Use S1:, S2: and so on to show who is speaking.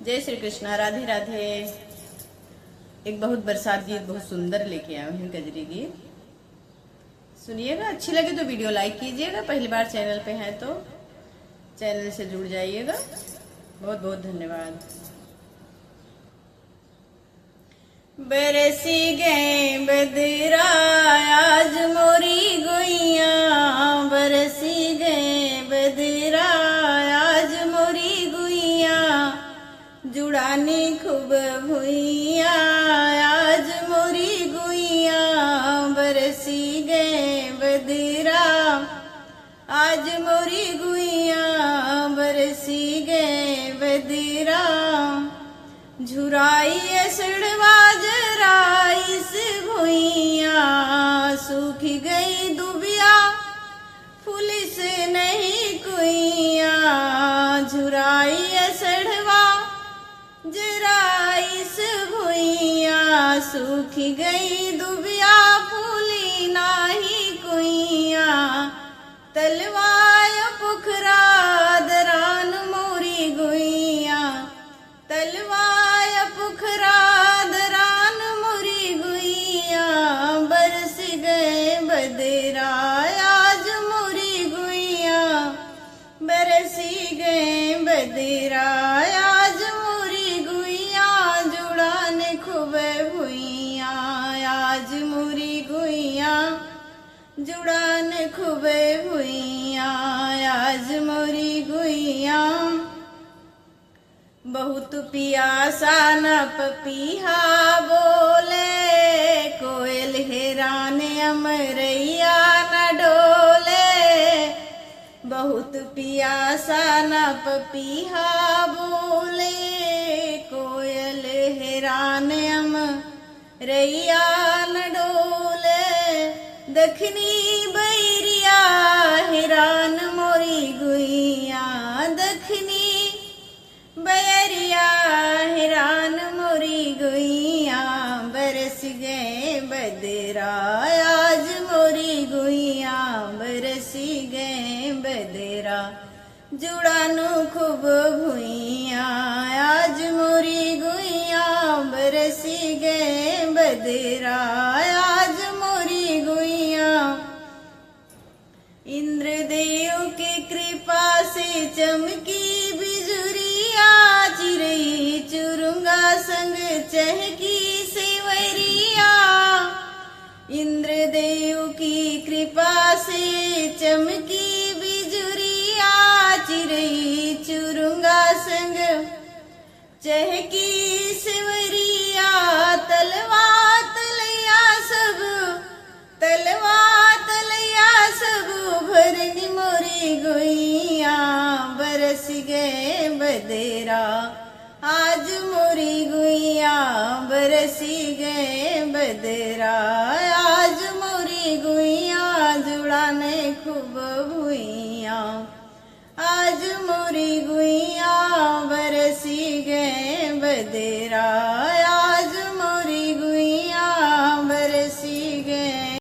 S1: जय श्री कृष्णा, राधे राधे। एक बहुत बरसात गीत बहुत सुंदर लेके आए हैं, गजरी गीत। सुनिएगा, अच्छी लगे तो वीडियो लाइक कीजिएगा। पहली बार चैनल पे हैं तो चैनल से जुड़ जाइएगा। बहुत बहुत धन्यवाद। बरसी गए बदरा आज मोरी गुइया, बरसी गए बदरा आज मोरी गुइया, जुड़ानी खूब भुइया आज मोरी गुइया, बरसी गए बदरा आज मोरी गुइया, बरसी गए बदरा, झुराई असड़वा जराई से भुइया, सूख गई दुबिया फूल से नहीं कुइया, झुराई असड़वा जराई से भुइया, सूख गई दुबिया फूली नाही कुइया, तलवाय पुखरा दरान मोरी गुइया, तलवाय पुखरा दरान मोरी गुइया, बरस गए बदरा आज मोरी गुइया, बरसी गए बदरा आज मोरी गुइया, जुड़ान खूब भुइया आज मोरी गुइया, जुड़ान खूब भुइया आज मोरी गुइया, बहुत पियासा न पपीहा बोले, कोयल हेरान अमरैया न डोले, बहुत पियासा न पपीहा बोले, कोयल हेरान अमरैया न डोले, दखनी बैरिया हिरान मोरी गुइया, दखनी बैरिया हिरान मोरी गुइया, बरस गए बदरा आज मोरी गुइया, बरसी गए बदरा, जुड़ानू खूब भुइया आज मोरी गुइया, बरसी गए बदरा आज मोरी गुइया, इंद्रदेव के कृपा से चमकी बिजुरिया, चिरई चुरुंगा संग चहकी सेवरिया, इंद्रदेव की कृपा से चमकी बिजुरिया, चिरई चुरुंगा संग चहकी सेवरिया, तलवा तलैया सब तलवा तलैया सब भरनी मोरी गुइया, बरस गए बदरा